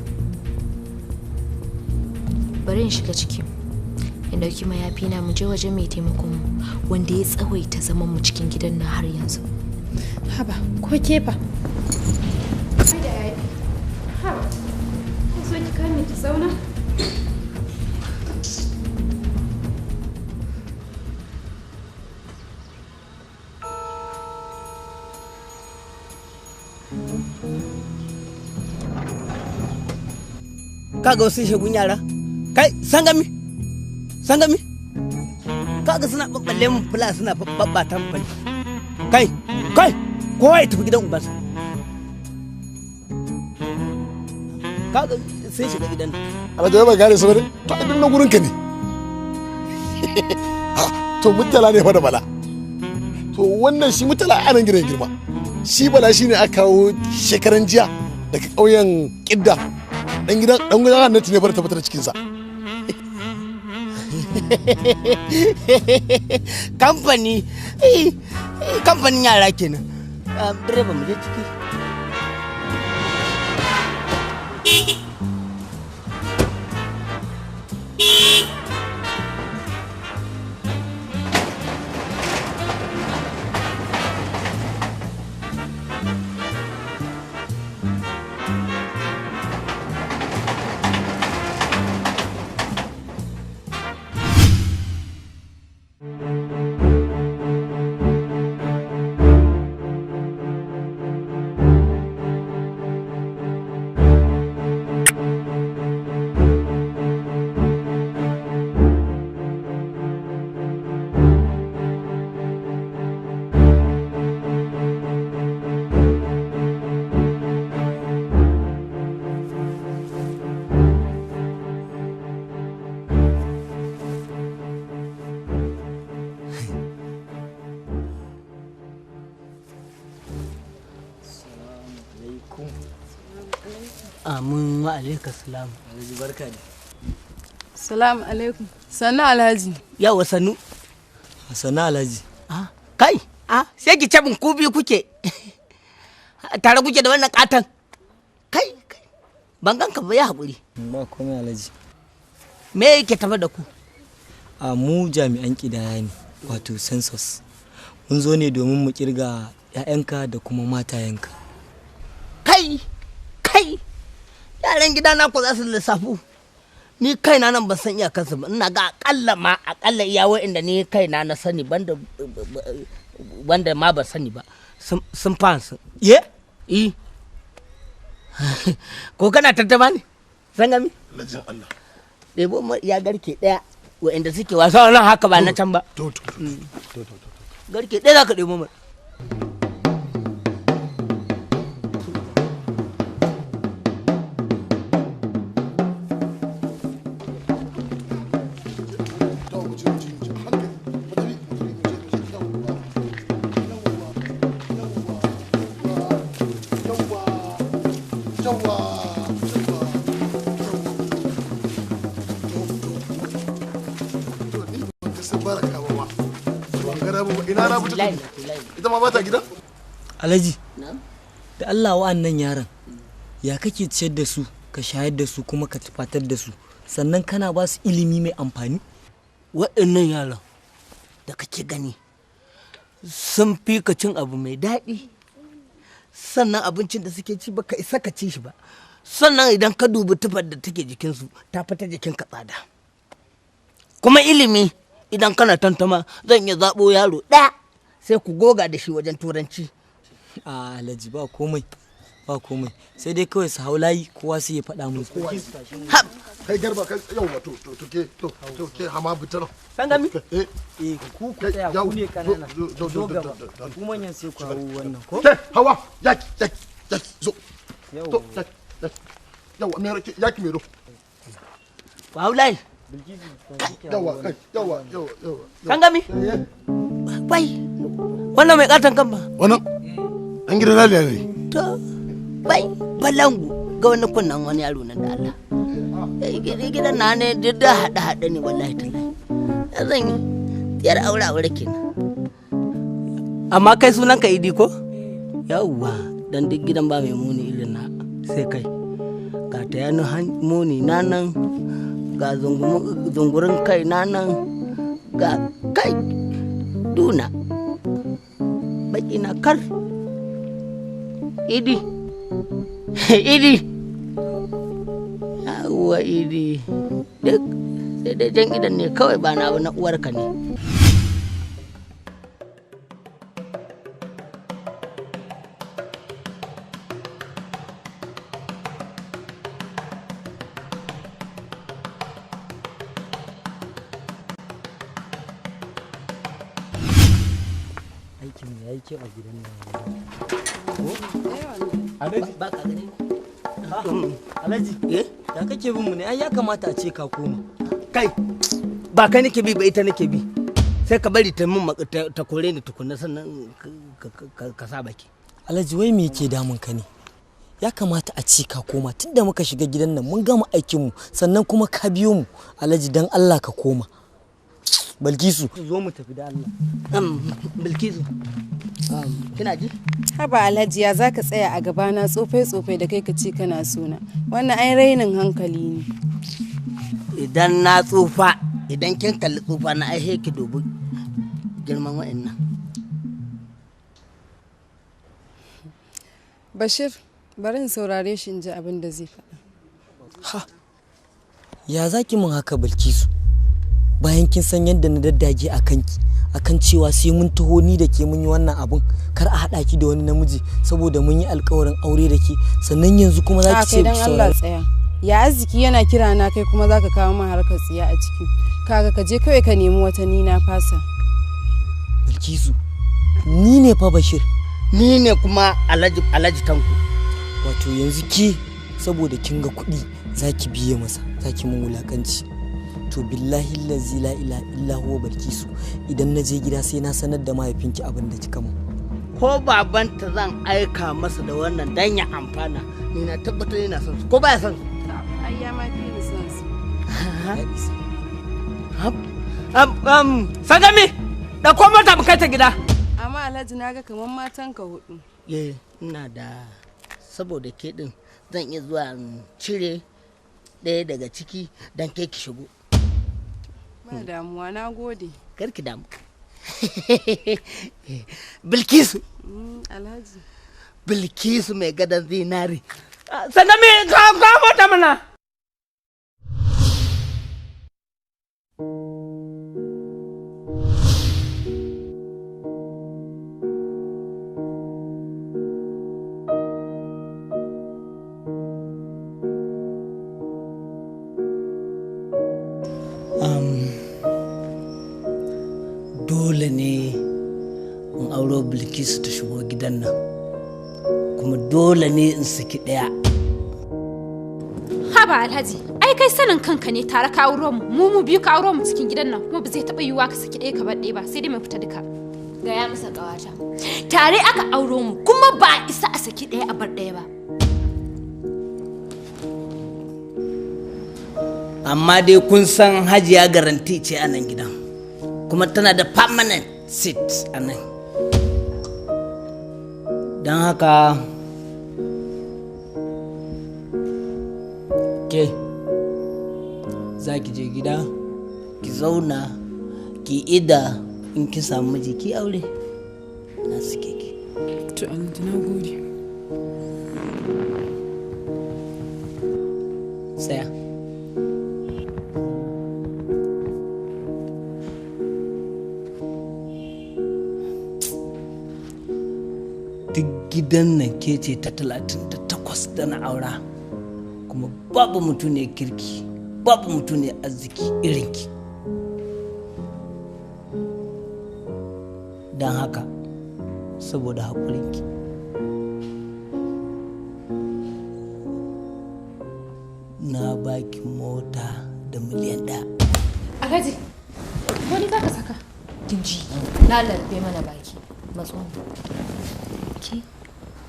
Bari in shiga ciki. In dauki mayafi na mu je waje mai taimakon mu wanda ya tsawaita zaman mu cikin gidan nan har yanzu. Haba, ko ke fa? Kai da yayi. Haba. So ki kame ki zauna. Kaga wasu shagun yara? Kai, sangami kaga suna babballe mun fula suna babbata mun kai kowa ya tafi gidan ubansa. Kaga sai shiga gidan ana da ba gane su bane to a dinnan gurin ka ne. To mutala ne fa da bala, to wannan shi mutala a nan gidan girma, shi bala shine aka kawo shekaran jiya daga ƙauyen Kidda, dan gidan Hannatu ne bar tabbatar cikin sa. kamfanin yara kenan. Direba mu je ciki. Amin wa alaika salam. Alhaji barka da. Salamu alaikum. Sannu Alhaji. Yawa sannu. Sannu Alhaji. Kai, sai ki cabin ku biyu kuke. Tare kuke da wannan katan. Kai, ban ganka ba, ya haƙuri. Ba komai Alhaji. Me yake tafa da ku? Mu jami'an ƙidaya ne, wato census. Mun zo ne domin mu kirga 'ya'yanka da kuma matayenka. Kai yaran gidana ko za su lissafu. Ni kaina nan ban san iyakansu ba, ina ga akalla iya wa'inda ni kaina na sani banda ma ban sani ba sun fansu. Ye? Ko kana tattaba ne? San gami? Lajin Allah. Ɗebo ya garke ɗaya wa'inda suke wasa nan haka ba na can ba. Garke ɗaya za ka ɗebo mai. Ita ma ba ta gida? Alhaji, da Allah wa'annan yaran, ya kake ciyar da su, ka shayar da su kuma ka tufatar da su, sannan kana ba su ilimi mai amfani? Waɗannan yaran da kake gani sun fi ka cin abu mai daɗi, sannan abincin da suke ci baka isa ka ci shi ba, sannan idan ka dubi tufar da take jikinsu ta fita jikinka tsada. Kuma ilimi idan kana tantama zan iya zaɓo yaro ɗaya sai ku goga da shi wajen turanci. Alhaji ba komai sai dai kawai su hau layi kowa sai ya faɗa musu. Kai garba kai yawa to ke hama bitar. San gami? Ku tsaya ku ne kanana. Zo gaba. Ku manyan sai ku hawo wannan ko? Hawa yaki zo. Yawa yaki mero. Ku hau layi. Yawa. Kan gami? Bai, wannan mai katon kan ba? Wannan, ɗan gidan Laliya ne. To, bai, balangu ga wani kunnan wani yaro nan da Allah. Gidan na ne duk da haɗe ne wallahi tallahi. Ya zan yi, yar aure kenan. Amma kai sunan ka Idi ko? Yawwa, dan duk gidan ba mai muni irin na sai kai. Ga ta yanu muni na nan. Ga zungurin kai na nan, ga kai duna baki na kar. Idi yawwa Idi duk sai dai jan idan ne kawai ba na na uwarka ne. Aikin ya yi kyau a gidan nan. Alhaji ba ka gani? Alhaji, ya kake bin mu ne? Ai ya kamata a ce ka koma. Kai, ba kai nake bi ba ita nake bi. Sai ka bari ta mun ta kore ni tukunna sannan ka sa baki. Alhaji wai me yake damun ka ne? Ya kamata a ce ka koma tunda muka shiga gidan nan mun gama aikin mu sannan kuma ka biyo mu. Alhaji dan Allah ka koma. Bilkisu zo mu tafi da Allah. Bilkisu kina ji? Haba Alhaji ya zaka tsaya a gabana tsofai da kai ka ce kana sona. Wannan ai rainin hankali ne. Idan na tsufa, idan kin kalli tsufa na ai ki dubi girman wa'annan. Bashir, bari in saurare shi in ji abin da zai faɗa. Ha. Ya zaki mun haka Bilkisu? Bayan kin san yadda na daddage a kanki akan cewa sai mun taho ni da ke mun yi wannan abun kar a haɗa ki da wani namiji saboda mun yi alkawarin aure da ke sannan yanzu kuma za ki ce dan Allah tsaya. Ya arziki yana kira na kai kuma zaka kawo min harkar tsiya a ciki. Kaga ka je kawai ka nemi wata ni na fasa. Bilkisu ni ne fa Bashir. Ni ne kuma Alhaji Tanko. Wato yanzu ke saboda kin ga kuɗi zaki biye masa zaki mun wulakanci. To billahi lazi la ila illa huwa Bilkisu idan na je gida sai na sanar da mahaifinki abin da kika mun. Ko babanta zan aika masa da wannan dan ya amfana ni na tabbatar yana son su ko baya son su. Ai ya ma fi ni son su. Sagami da ko mata mu kai ta gida. Amma Alhaji naga kaman matan ka hudu. Ina da saboda ke din zan iya zuwa cire ɗaya daga ciki dan ke ki shigo. Ba damuwa na gode. Karki damu. Bilkisu. Alhaji. Bilkisu mai gadon zinari. Sannan me ka mota mana. Dole ne in auro Bilkisu ta shigo gidan nan, kuma dole ne in saki ɗaya. Haba Alhaji, ai kai sanin kanka ne tare ka auro mu biyu ka auro mu cikin gidan nan, kuma ba zai taɓa yiwuwa ka saki ɗaya ka bar ɗaya ba, sai dai mu fita duka. Gaya masa ƙawata. Tare aka auro mu kuma ba isa a saki ɗaya a bar ɗaya ba. Amma dai kun san Hajiya garanti ce a nan gidan, kuma tana da permanent seat a nan. Don haka ke za ki je gida ki zauna ki ida in ki samu miji ki aure na suke ki. To Alhaji na gode. Tsaya. Duk gidan nan ke ce ta 38 da na aura, kuma babu mutum ne kirki, babu mutum ne arziki irinki. Don haka saboda haƙurinki na baki mota da miliyan 1. Alhaji, wani za ka saka? Kinji, na larbe mana baki. Matso.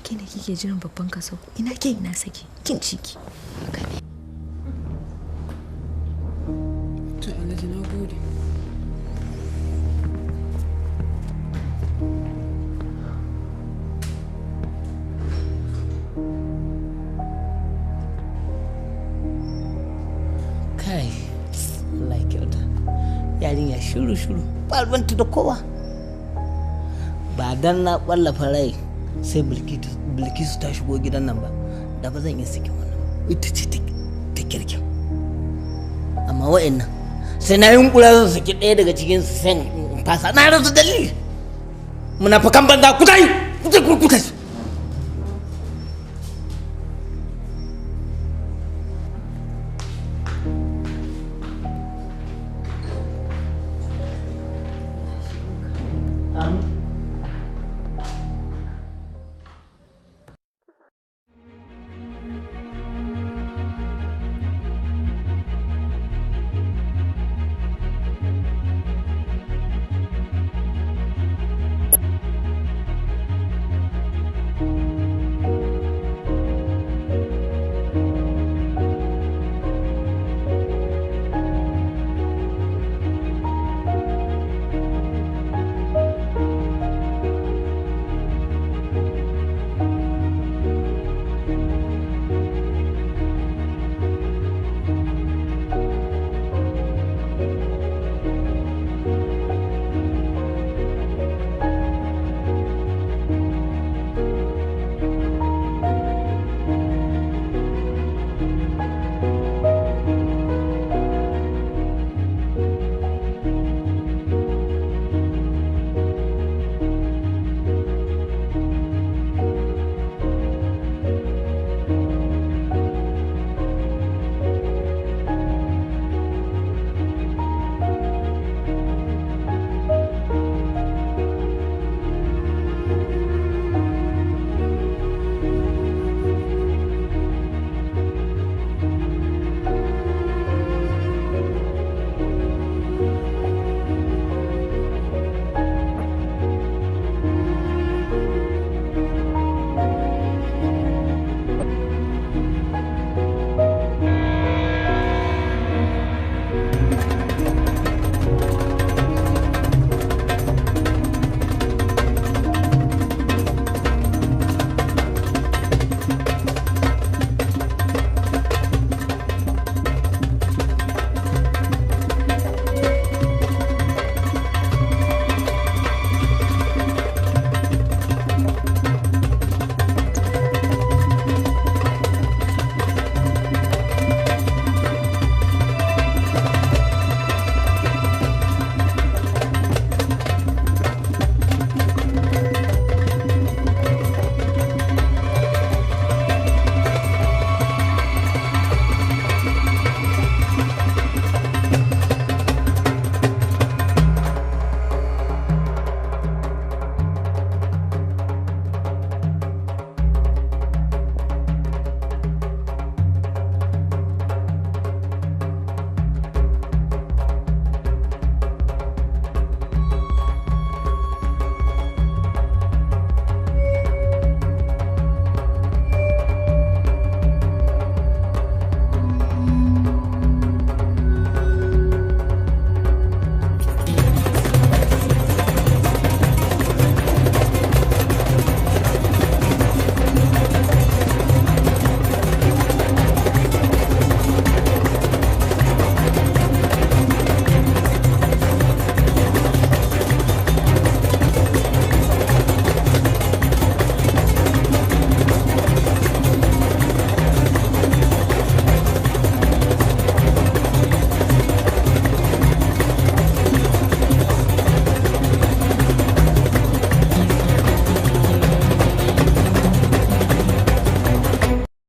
Ke da kike jiran babban kaso, ina ke ina saki kin ciki. Haka ne. To Alhaji na gode. Kai, like it. Yarinya shuru ba ruwanta da kowa. Ba dan na ƙwallafa rai sai Bilkisu ta shigo gidan nan ba, da ba zan iya sakin wannan. Ita ce ta kirkin. Amma wa'annan sai na yunkura zan saki ɗaya daga cikin su sai in fasa, na rasa dalili. Munafikan banza ku tayi, ku tayi.